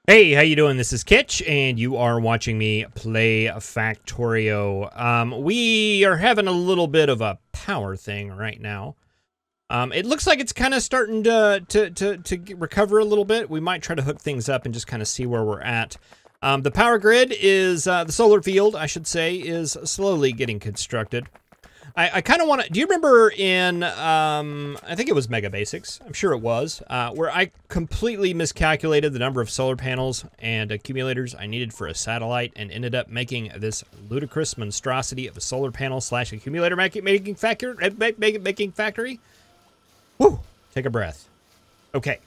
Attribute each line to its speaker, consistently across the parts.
Speaker 1: Hey, how you doing? This is Kitch, and you are watching me play Factorio. We are having a little bit of a power thing right now. It looks like it's kind of starting to recover a little bit. We might try to hook things up and just kind of see where we're at. The power grid is, the solar field, I should say, is slowly getting constructed. I kind of want to, do you remember in, I think it was Megabasing, I'm sure it was, where I completely miscalculated the number of solar panels and accumulators I needed for a satellite and ended up making this ludicrous monstrosity of a solar panel slash accumulator making factory? Woo! Take a breath. Okay.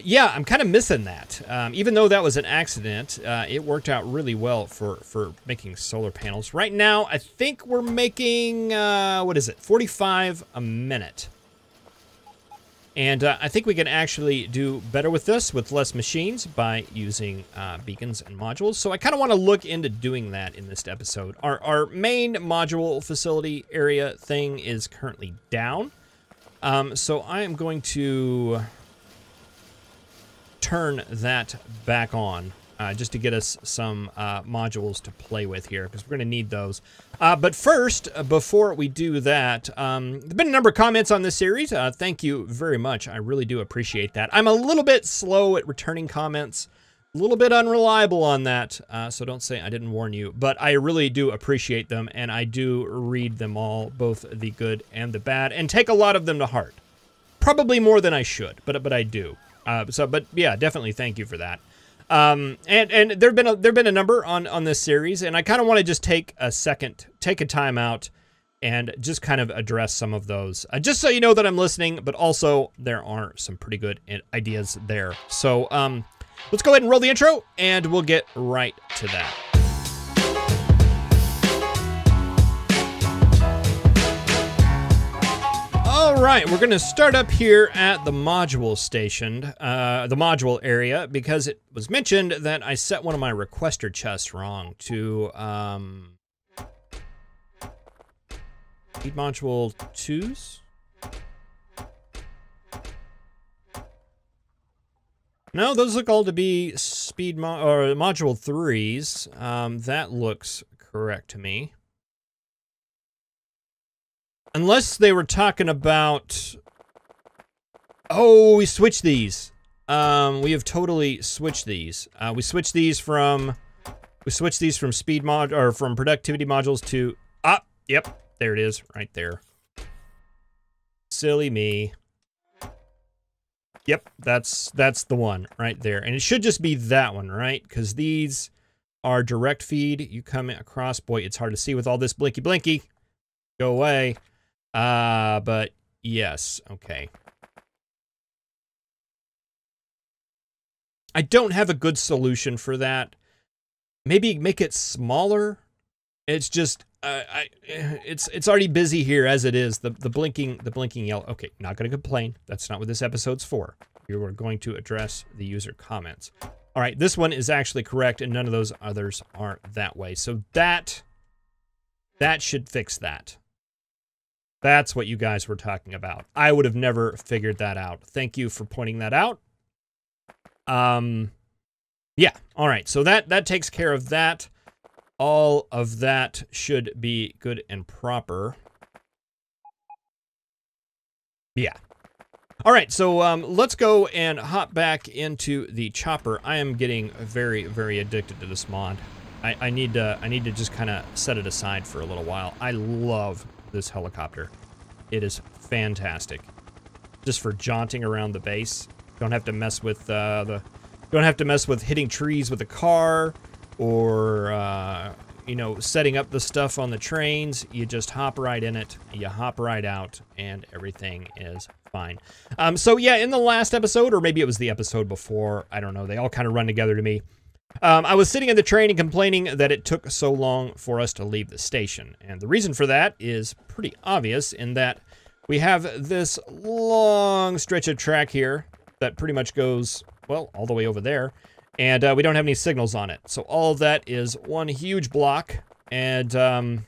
Speaker 1: Yeah, I'm kind of missing that. Even though that was an accident, it worked out really well for making solar panels. Right now, I think we're making, what is it, 45 a minute. And I think we can actually do better with this, with less machines, by using beacons and modules. So I kind of want to look into doing that in this episode. Our main module facility area thing is currently down. So I am going to turn that back on just to get us some modules to play with here, because we're going to need those. But first, before we do that, there's been a number of comments on this series. Thank you very much. I really do appreciate that. I'm a little bit slow at returning comments, a little bit unreliable on that, so don't say I didn't warn you, but I really do appreciate them, and I do read them all, both the good and the bad, and take a lot of them to heart. Probably more than I should, but I do. But yeah, definitely thank you for that. And there've been a number on this series, and I kind of want to just take a time out and just kind of address some of those, just so you know that I'm listening, but also there are some pretty good ideas there. So let's go ahead and roll the intro, and we'll get right to that. All right, we're going to start up here at the module station, the module area, because it was mentioned that I set one of my requester chests wrong to speed module 2s. No, those look all to be speed module 3s. That looks correct to me. Unless they were talking about... Oh, we switched these. We have totally switched these. We switched these from speed mod, or from productivity modules to... Yep, there it is, right there. Silly me. Yep, that's the one right there. And it should just be that one, right? Because these are direct feed. You come across, boy, it's hard to see with all this blinky. Go away. But yes, okay. I don't have a good solution for that. Maybe make it smaller. It's just, it's already busy here as it is. The blinking yellow. Okay, not gonna complain. That's not what this episode's for. We were going to address the user comments. All right, this one is actually correct, and none of those others are that way. So that should fix that. That's what you guys were talking about. I would have never figured that out. Thank you for pointing that out. Yeah, all right. So that takes care of that. All of that should be good and proper. Yeah. All right, so let's go and hop back into the chopper. I am getting very, very addicted to this mod. I need to just kind of set it aside for a little while. I love this helicopter. It is fantastic. Just for jaunting around the base. Don't have to mess with hitting trees with a car, or you know, setting up the stuff on the trains. You just hop right in it, you hop right out, and everything is fine. So yeah, in the last episode, or maybe it was the episode before, I don't know, they all kind of run together to me. I was sitting in the train and complaining that it took so long for us to leave the station. And the reason for that is pretty obvious, in that we have this long stretch of track here that pretty much goes, well, all the way over there. And we don't have any signals on it. So all of that is one huge block, and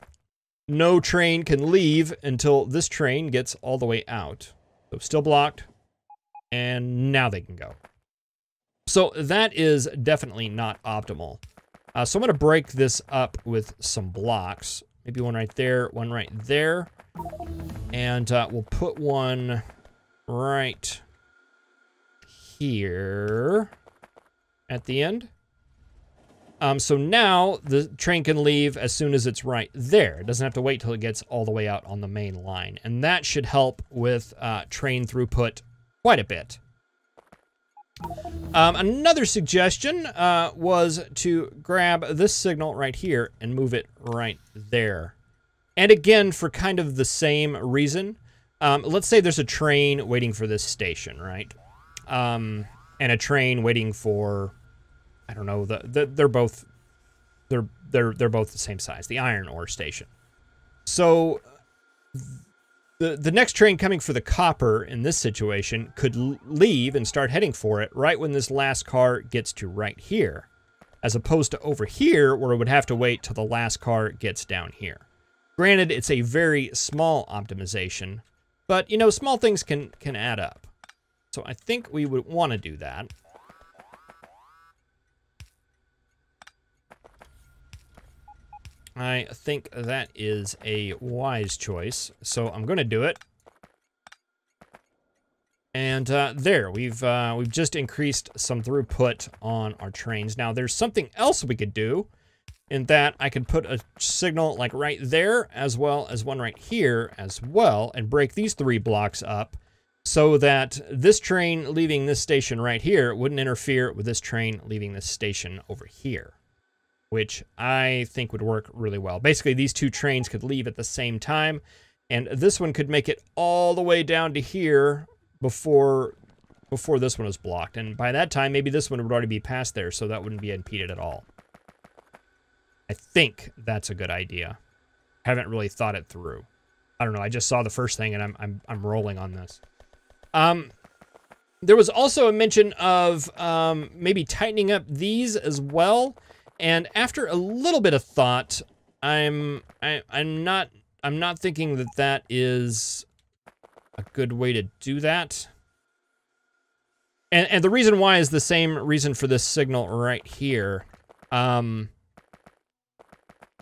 Speaker 1: no train can leave until this train gets all the way out. So still blocked, and now they can go. So that is definitely not optimal. So I'm going to break this up with some blocks. Maybe one right there, one right there. And we'll put one right here at the end. So now the train can leave as soon as it's right there. It doesn't have to wait till it gets all the way out on the main line. And that should help with train throughput quite a bit. Another suggestion was to grab this signal right here and move it right there. And again, for kind of the same reason, let's say there's a train waiting for this station, right? And a train waiting for, I don't know, they're both the same size, the iron ore station. So the next train coming for the copper in this situation could leave and start heading for it right when this last car gets to right here, as opposed to over here where it would have to wait till the last car gets down here. Granted, it's a very small optimization, but you know, small things can add up. So I think we would want to do that. I think that is a wise choice, so I'm going to do it. And there, we've just increased some throughput on our trains. Now, there's something else we could do, in that I could put a signal like right there, as well as one right here as well, and break these 3 blocks up, so that this train leaving this station right here wouldn't interfere with this train leaving this station over here, which I think would work really well. Basically, these 2 trains could leave at the same time, and this one could make it all the way down to here before this one was blocked. And by that time, maybe this one would already be past there, so that wouldn't be impeded at all. I think that's a good idea. Haven't really thought it through. I don't know. I just saw the first thing, and I'm rolling on this. There was also a mention of maybe tightening up these as well. And after a little bit of thought, I'm not thinking that is a good way to do that. And the reason why is the same reason for this signal right here.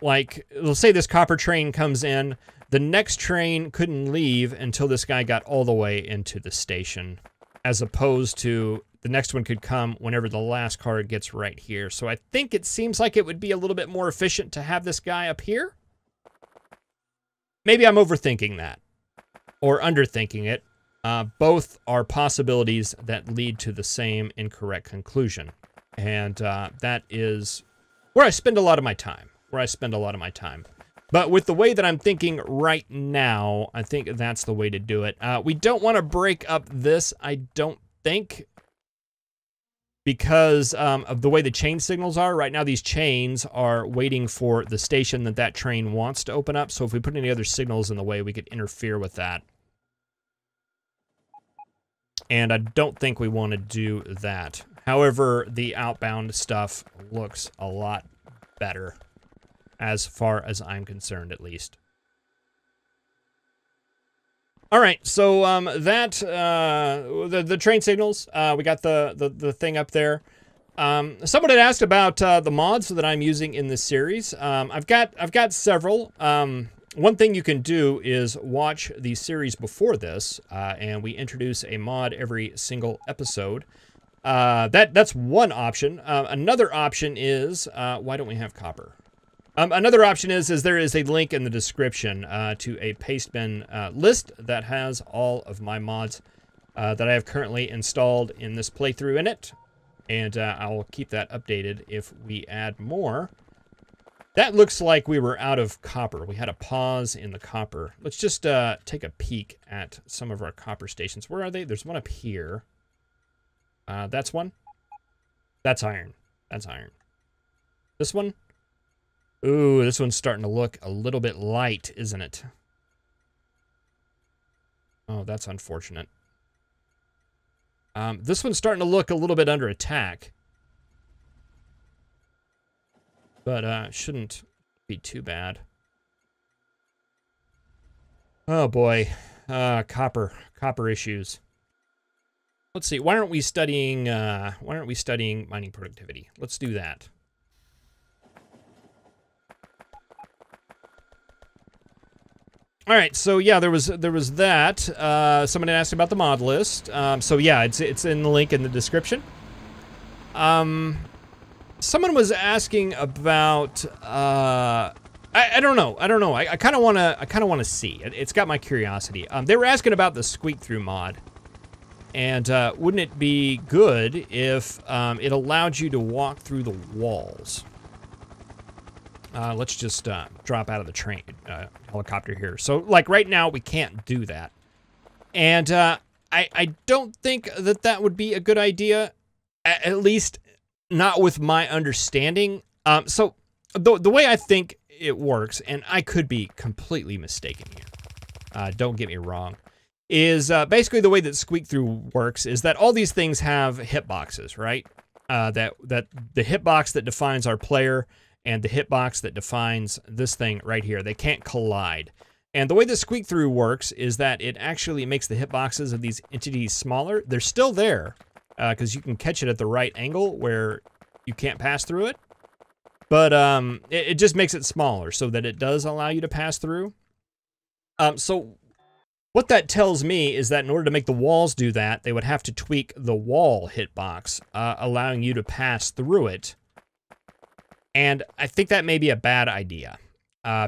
Speaker 1: Like, let's say this copper train comes in, the next train couldn't leave until this guy got all the way into the station, as opposed to the next one could come whenever the last car gets right here. So I think it seems like it would be a little bit more efficient to have this guy up here. Maybe I'm overthinking that, or underthinking it. Both are possibilities that lead to the same incorrect conclusion. And that is where I spend a lot of my time. But with the way that I'm thinking right now, I think that's the way to do it. We don't want to break up this, I don't think, because of the way the chain signals are. Right now, these chains are waiting for the station that train wants to open up. So if we put any other signals in the way, we could interfere with that. And I don't think we want to do that. However, the outbound stuff looks a lot better, as far as I'm concerned, at least. All right, so the train signals, we got the thing up there. Someone had asked about the mods that I'm using in this series. I've got several. One thing you can do is watch the series before this, and we introduce a mod every single episode. That's one option. Another option is why don't we have copper? Another option is there is a link in the description to a pastebin list that has all of my mods that I have currently installed in this playthrough in it, and I'll keep that updated if we add more. That looks like we were out of copper. We had a pause in the copper. Let's just take a peek at some of our copper stations. Where are they? There's one up here. That's one. That's iron. That's iron. This one. Ooh, this one's starting to look a little bit light, isn't it? Oh, that's unfortunate. This one's starting to look a little bit under attack. But shouldn't be too bad. Oh boy. Copper issues. Let's see. Why aren't we studying mining productivity? Let's do that. All right, so yeah, there was that. Someone had asked about the mod list. So yeah, it's in the link in the description. Someone was asking about I don't know. I kind of wanna see. It's got my curiosity. They were asking about the squeak through mod, and wouldn't it be good if it allowed you to walk through the walls? Let's just drop out of the train helicopter here. So, like, right now, we can't do that. And I don't think that would be a good idea, at least not with my understanding. So, the way I think it works, and I could be completely mistaken here, don't get me wrong, is basically the way that squeak through works is that all these things have hitboxes, right? That the hitbox that defines our player and the hitbox that defines this thing right here, they can't collide. And the way the squeak through works is that it actually makes the hitboxes of these entities smaller. They're still there, because you can catch it at the right angle where you can't pass through it. But it just makes it smaller so that it does allow you to pass through. So what that tells me is that in order to make the walls do that, they would have to tweak the wall hitbox, allowing you to pass through it. And I think that may be a bad idea,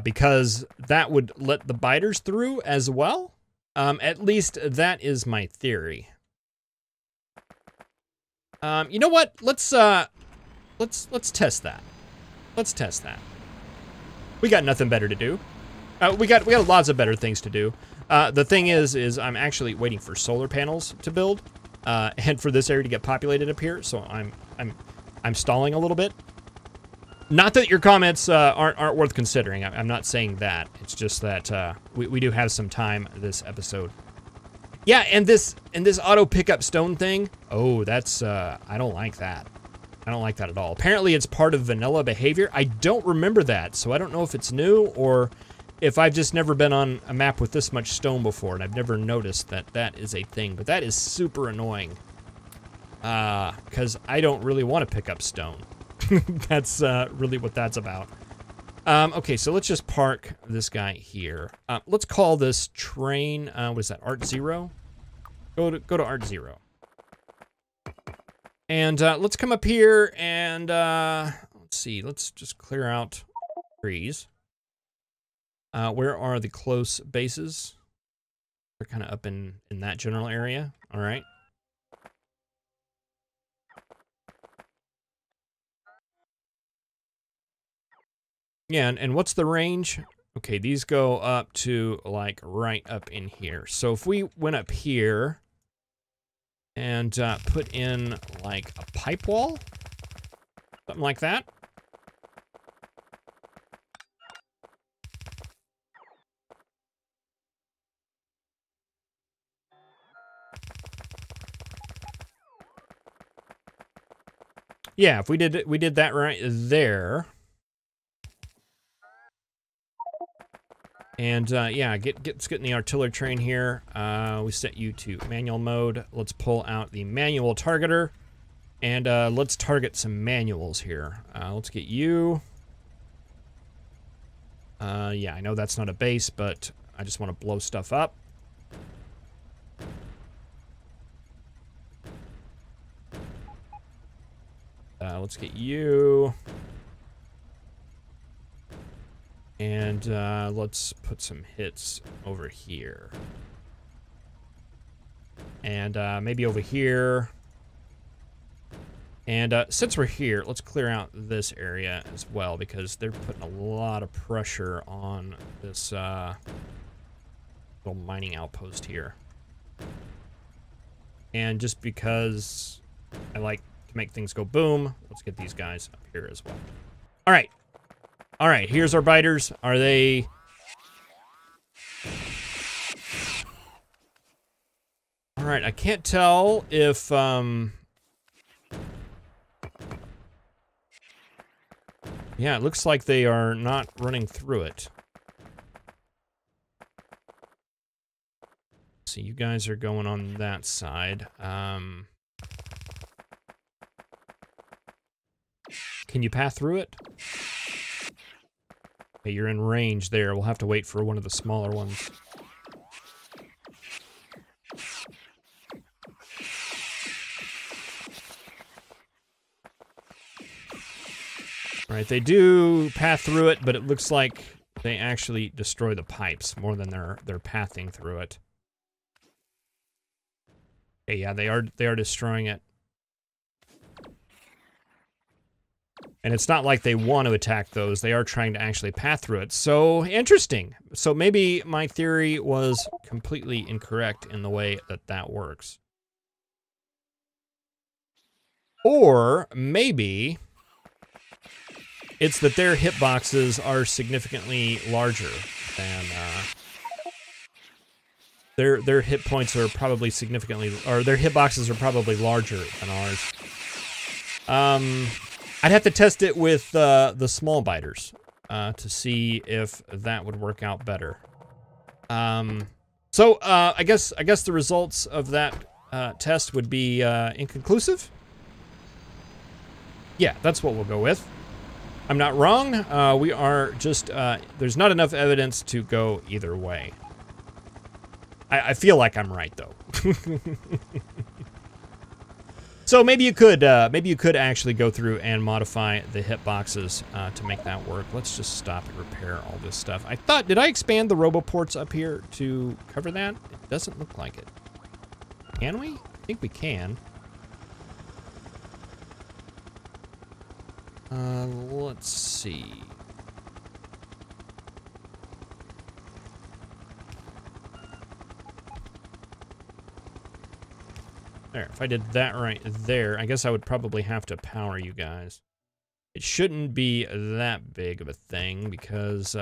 Speaker 1: because that would let the biters through as well. At least that is my theory. You know what? Let's test that. Let's test that. We got nothing better to do. We got lots of better things to do. The thing is I'm actually waiting for solar panels to build, and for this area to get populated up here. So I'm stalling a little bit. Not that your comments aren't worth considering. I'm not saying that. It's just that we do have some time this episode. Yeah, and this auto pickup stone thing. Oh, that's I don't like that. I don't like that at all. Apparently, it's part of vanilla behavior. I don't remember that, so I don't know if it's new or if I've just never been on a map with this much stone before, and I've never noticed that that is a thing. But that is super annoying, because I don't really want to pick up stone. That's really what that's about. Okay, so let's just park this guy here. Let's call this train, what is that, Art 0? Go to Art 0. And let's come up here and, let's see, let's just clear out trees. Where are the close bases? They're kind of up in that general area. All right. Yeah, and what's the range? Okay, these go up to, like, right up in here. So if we went up here and put in, like, a pipe wall, something like that. Yeah, if we did that right there. And yeah, let's get in the artillery train here. We set you to manual mode. Let's pull out the manual targeter, and let's target some manuals here. Let's get you. Yeah, I know that's not a base, but I just want to blow stuff up. Let's get you. And let's put some hits over here. And maybe over here. And since we're here, let's clear out this area as well, because they're putting a lot of pressure on this little mining outpost here. And just because I like to make things go boom, let's get these guys up here as well. All right. All right, here's our biters. Are they... All right, I can't tell if, yeah, it looks like they are not running through it. see. You guys are going on that side. Can you pass through it? Okay, you're in range there. We'll have to wait for one of the smaller ones. All right, they do path through it, but it looks like they actually destroy the pipes more than they're pathing through it. Okay, yeah, they are destroying it. And it's not like they want to attack those. They are trying to actually path through it. So, interesting. So maybe my theory was completely incorrect in the way that that works. Or maybe it's that their hitboxes are significantly larger than... Their hit points are probably significantly... Or their hitboxes are probably larger than ours. I'd have to test it with the small biters to see if that would work out better. So I guess the results of that test would be inconclusive. Yeah, that's what we'll go with. I'm not wrong. We are just there's not enough evidence to go either way. I feel like I'm right though. So maybe you could actually go through and modify the hitboxes to make that work. Let's just stop and repair all this stuff. Did I expand the roboports up here to cover that? It doesn't look like it. Can we? I think we can. Let's see. There, if I did that right there, I guess I would probably have to power you guys. It shouldn't be that big of a thing because,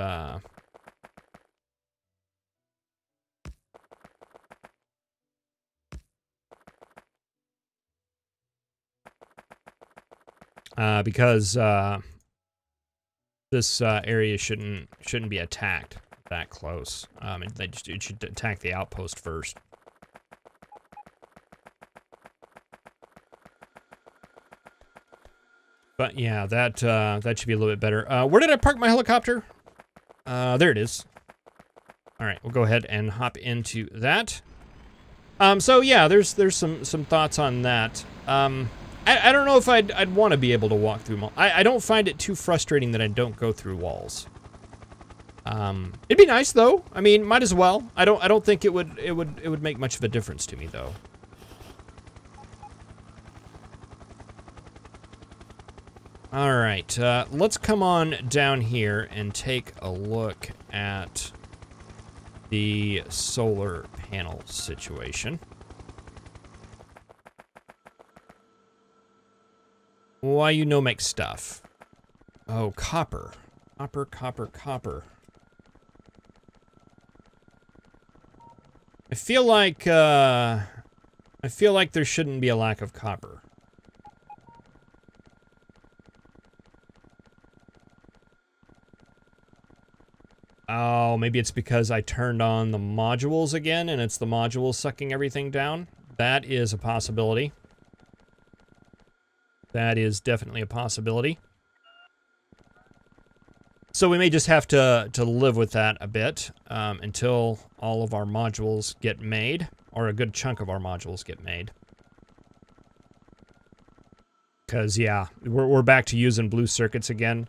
Speaker 1: this area shouldn't be attacked that close. It should attack the outpost first. But yeah, that should be a little bit better. Where did I park my helicopter? There it is. All right, we'll go ahead and hop into that. So yeah, there's some thoughts on that. I don't know if I'd want to be able to walk through them. I don't find it too frustrating that I don't go through walls. It'd be nice though. I mean, might as well. I don't think it would make much of a difference to me though. All right, let's come on down here and take a look at the solar panel situation. Why you no make stuff? Oh, copper. Copper. I feel like there shouldn't be a lack of copper. Oh, maybe it's because I turned on the modules again and it's the modules sucking everything down. That is a possibility. That is definitely a possibility. So we may just have to live with that a bit until all of our modules get made, or a good chunk of our modules get made. Because, yeah, we're back to using blue circuits again.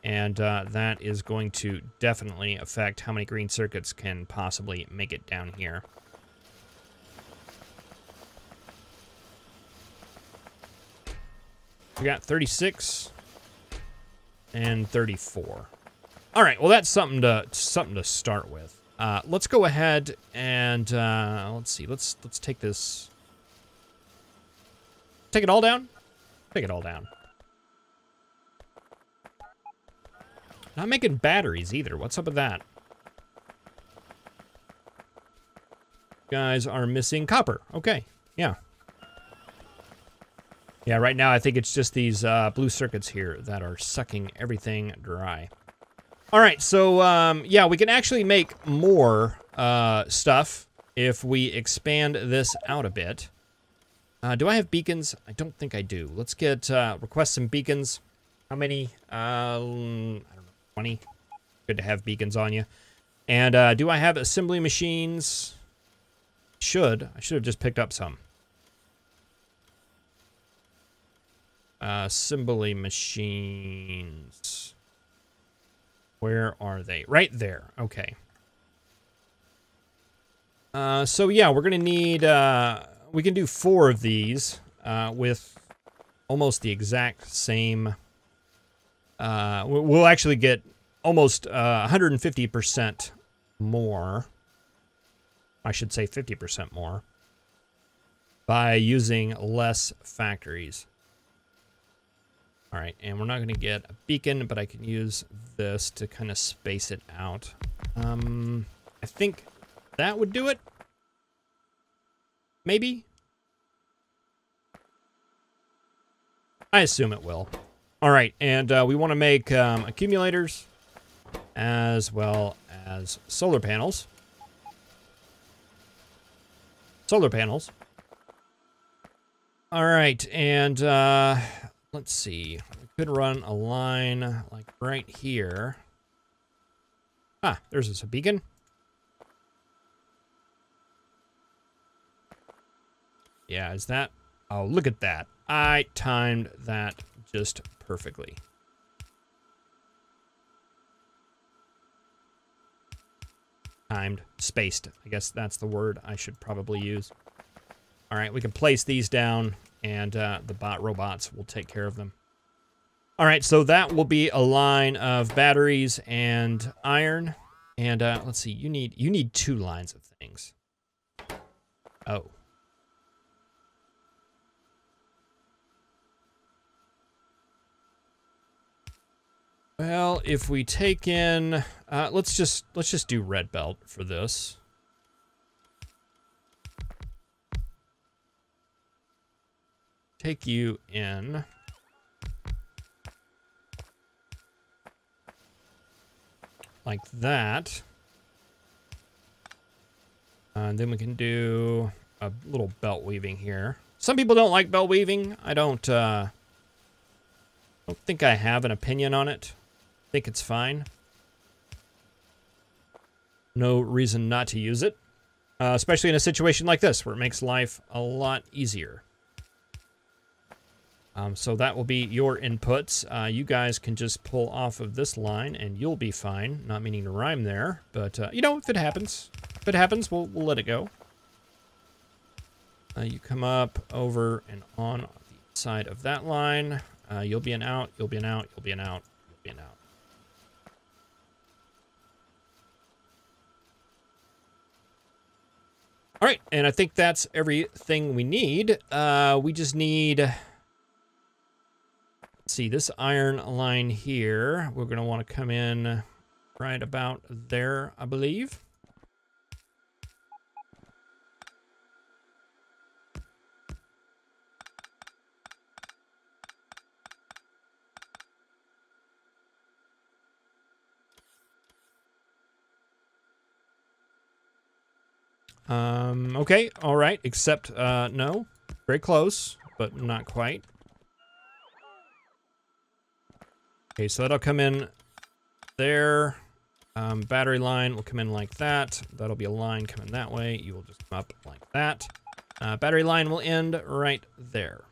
Speaker 1: And that is going to definitely affect how many green circuits can possibly make it down here. We got 36 and 34. All right, well that's something to start with. Let's go ahead and let's see. Let's take this. Take it all down. Take it all down. Not making batteries either. What's up with that? Guys are missing copper. Okay, yeah. Yeah, right now I think it's just these blue circuits here that are sucking everything dry. All right, so yeah, we can actually make more stuff if we expand this out a bit. Do I have beacons? I don't think I do. Let's get request some beacons. How many? I don't know, 20. Good to have beacons on you. And do I have assembly machines? I should have just picked up some. Assembly machines. Where are they? Right there. Okay. So yeah, we're gonna need, we can do 4 of these, with almost the exact same, we'll actually get almost, 150% more. I should say 50% more by using less factories. All right, and we're not gonna get a beacon, but I can use this to kind of space it out. I think that would do it. Maybe? I assume it will. All right, and we want to make accumulators as well as solar panels. Solar panels. All right, and let's see. We could run a line like right here. Ah, there's a beacon. Yeah, is that? Oh, look at that. I timed that just perfectly. Timed. Spaced. I guess that's the word I should probably use. All right, we can place these down, and the robots will take care of them. All right, so that will be a line of batteries and iron. And let's see, you need 2 lines of things. Oh. Well, if we take in, let's just do red belt for this. Take you in. Like that. And then we can do a little belt weaving here. Some people don't like belt weaving. I don't think I have an opinion on it. I think it's fine. No reason not to use it. Especially in a situation like this, where it makes life a lot easier. So that will be your inputs. You guys can just pull off of this line, and you'll be fine. Not meaning to rhyme there, but, you know, if it happens, we'll let it go. You come up over and on the side of that line. You'll be an out, you'll be an out, you'll be an out, you'll be an out. All right, and I think that's everything we need. We just need, let's see, this iron line here. We're going to want to come in right about there, I believe. Okay, all right, except, no, very close, but not quite. Okay, so that'll come in there. Battery line will come in like that. That'll be a line coming that way. You will just come up like that. Battery line will end right there.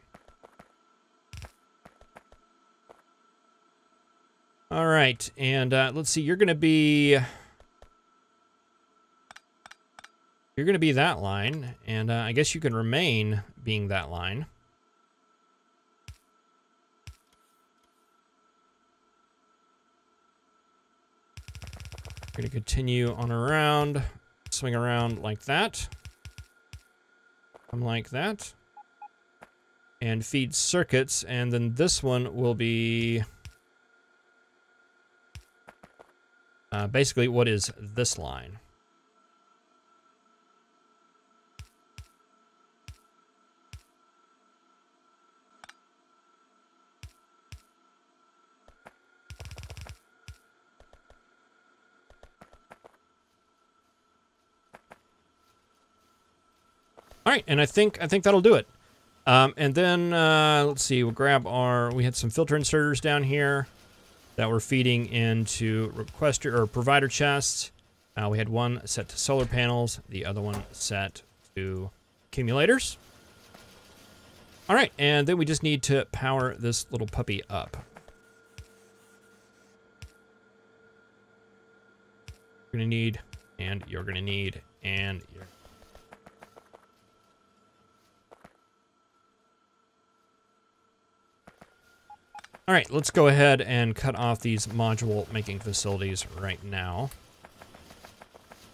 Speaker 1: All right, and let's see, you're gonna be that line, and I guess you can remain being that line. We're gonna continue on around, swing around like that. Come like that. And feed circuits, and then this one will be basically what is this line. All right, and I think that'll do it. And then let's see, we'll grab we had some filter inserters down here that we're feeding into requester or provider chests. We had one set to solar panels, the other one set to accumulators. All right, and then we just need to power this little puppy up. You're gonna need, and you're gonna need, and you're... All right, let's go ahead and cut off these module making facilities right now.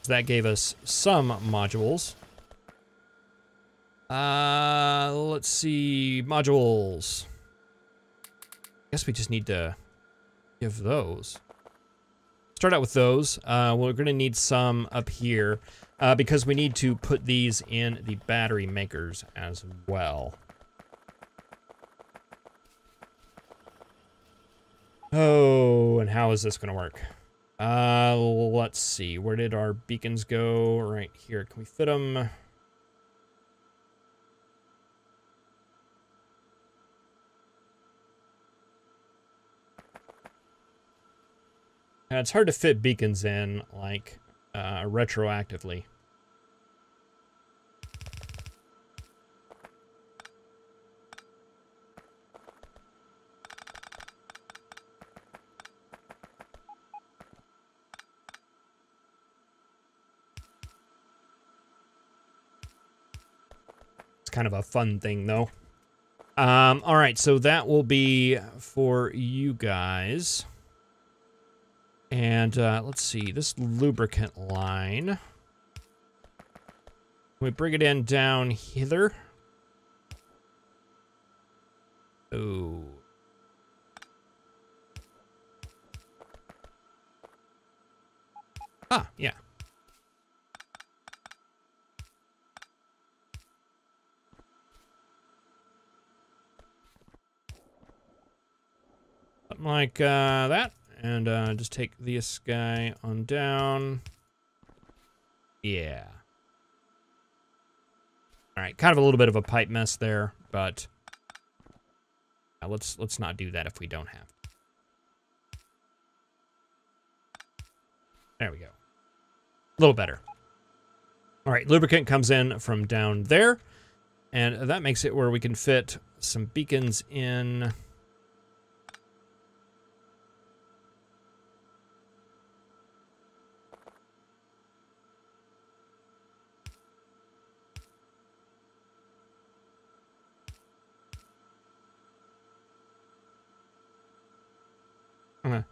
Speaker 1: So that gave us some modules. Let's see, modules. I guess we just need to give those. Start out with those. We're gonna need some up here because we need to put these in the battery makers as well. Oh, and how is this gonna work? Let's see. Where did our beacons go? Right here. Can we fit them? It's hard to fit beacons in, like, retroactively. It's kind of a fun thing, though. All right, so that will be for you guys. And let's see, this lubricant line. We bring it in down hither. Oh. Ah, yeah. Something like that. And just take this guy on down. Yeah. All right, kind of a little bit of a pipe mess there, but let's not do that if we don't have to. There we go. A little better. All right, lubricant comes in from down there, and that makes it where we can fit some beacons in.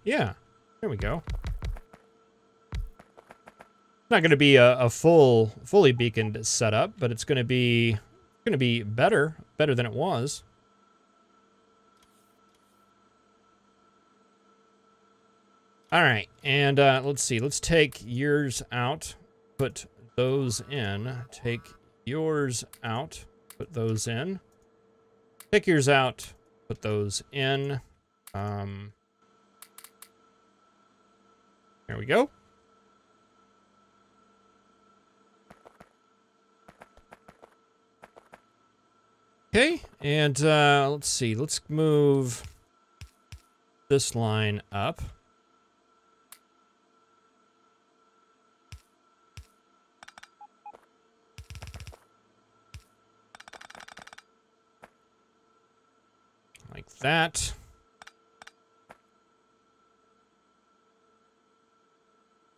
Speaker 1: Yeah, there we go. It's not going to be a fully beaconed setup, but it's going to be better than it was. All right, and let's see. Let's take yours out, put those in. Take yours out, put those in. Take yours out, put those in. There we go. Okay, and let's see. Let's move this line up. Like that.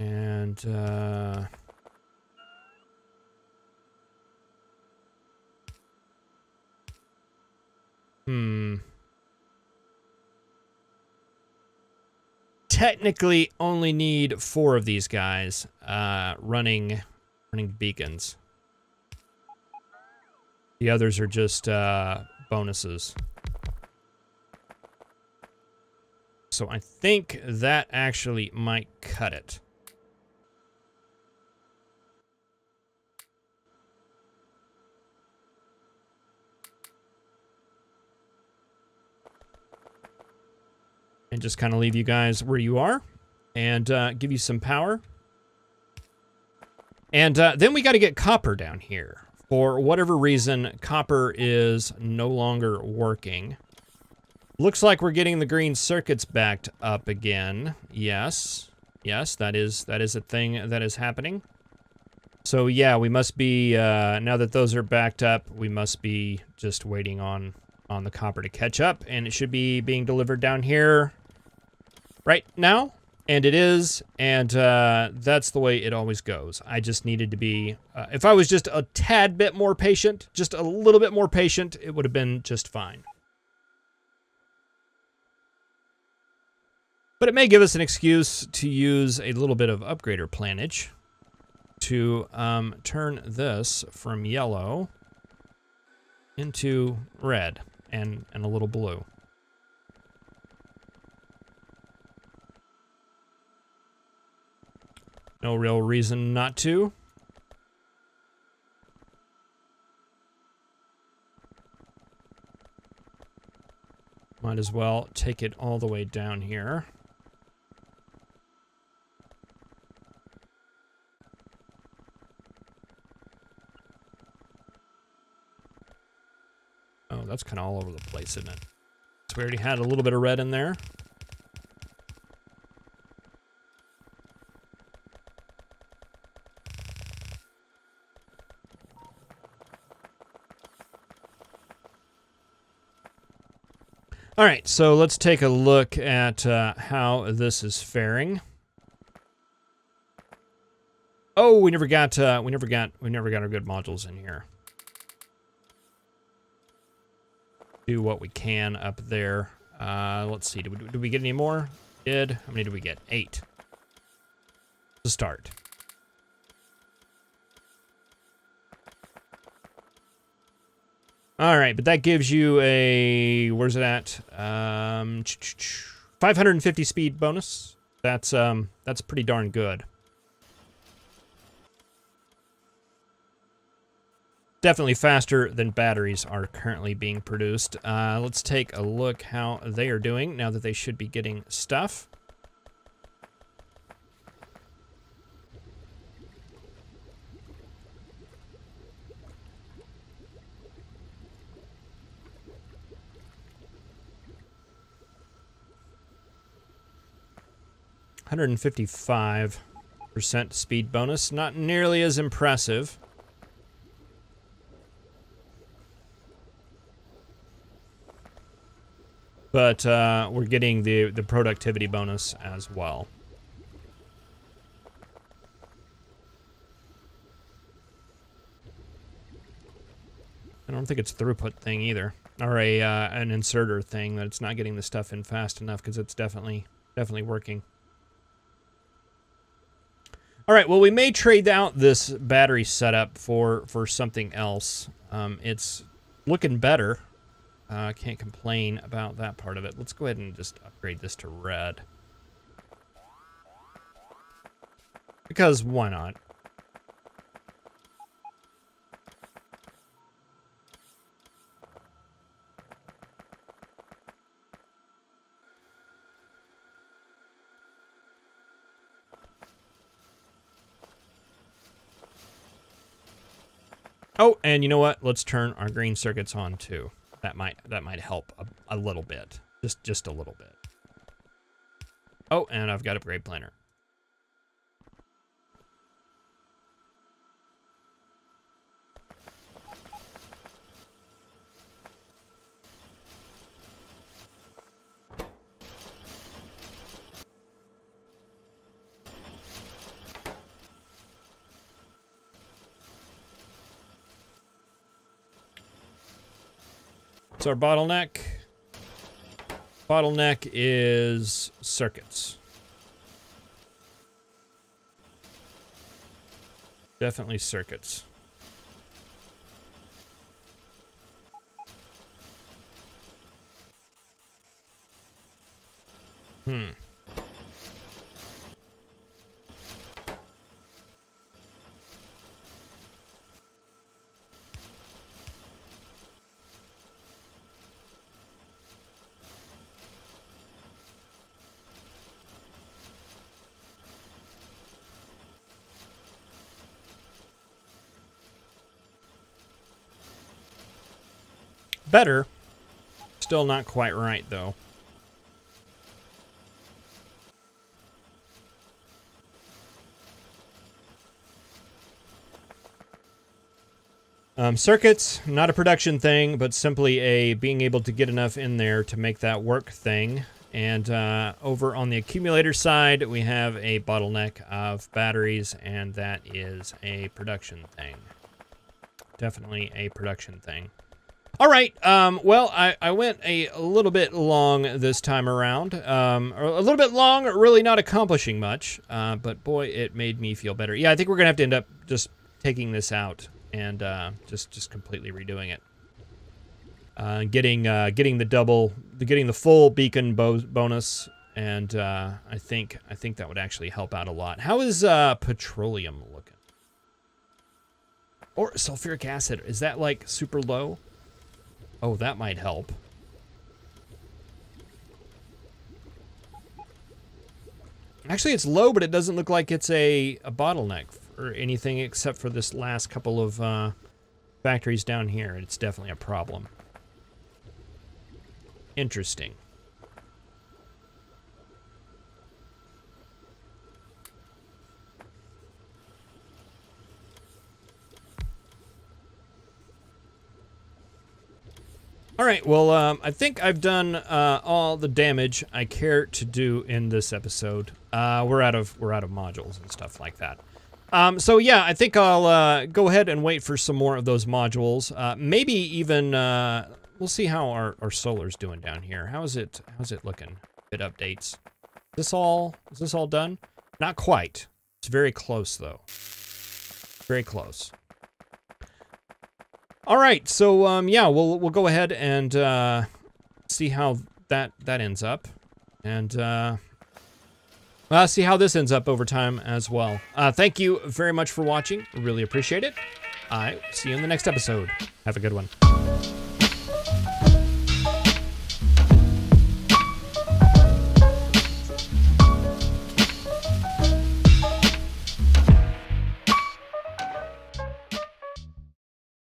Speaker 1: And, technically only need 4 of these guys, running beacons. The others are just, bonuses. So I think that actually might cut it. And just kind of leave you guys where you are and give you some power. And then we got to get copper down here, of For whatever reason, copper is no longer working. Looks like we're getting the green circuits backed up again. Yes. Yes, that is a thing that is happening. So yeah, we must be, now that those are backed up, we must be just waiting on the copper to catch up, and it should be being delivered down here right now. And it is, and that's the way it always goes. I just needed to be, if I was just a tad bit more patient, just a little bit more patient, it would have been just fine. But it may give us an excuse to use a little bit of upgrader planage to turn this from yellow into red and a little blue. No real reason not to. Might as well take it all the way down here. Oh, that's kind of all over the place, isn't it? So we already had a little bit of red in there. All right, so let's take a look at how this is faring. Oh, we never got our good modules in here. Do what we can up there. Let's see. Did we get any more? Did. How many did we get? 8. To start. All right, but that gives you a, where's it at? 550 speed bonus. That's pretty darn good. Definitely faster than batteries are currently being produced. Let's take a look how they are doing now that they should be getting stuff. %55% speed bonus, not nearly as impressive. But we're getting the productivity bonus as well. I don't think it's a throughput thing either, or an inserter thing that it's not getting the stuff in fast enough, because it's definitely working. All right, well, we may trade out this battery setup for something else. It's looking better. Can't complain about that part of it. Let's go ahead and just upgrade this to red. Because why not? Oh, and you know what? Let's turn our green circuits on too. That might help a little bit. Just a little bit. Oh, and I've got upgrade planner. So our bottleneck is circuits. Definitely circuits. better. Still not quite right, though. Circuits, not a production thing, but simply a being able to get enough in there to make that work thing. And over on the accumulator side, we have a bottleneck of batteries, and that is a production thing. Definitely a production thing. All right, well, I went a little bit long this time around. A little bit long, really not accomplishing much, but boy, it made me feel better. Yeah, I think we're gonna have to end up just taking this out and just completely redoing it. Getting the full beacon bonus, and I think that would actually help out a lot. How is petroleum looking? Or sulfuric acid, is that like super low? Oh, that might help. Actually, it's low, but it doesn't look like it's a bottleneck or anything except for this last couple of factories down here. It's definitely a problem. Interesting. All right, well, I think I've done all the damage I care to do in this episode. We're out of modules and stuff like that. So yeah, I think I'll go ahead and wait for some more of those modules. Maybe even we'll see how our solar's doing down here. How's it looking? Bit updates. Is this all done? Not quite. It's very close though. Very close. All right, so yeah, we'll go ahead and see how that ends up, and see how this ends up over time as well. Thank you very much for watching. Really appreciate it. I see you in the next episode. Have a good one.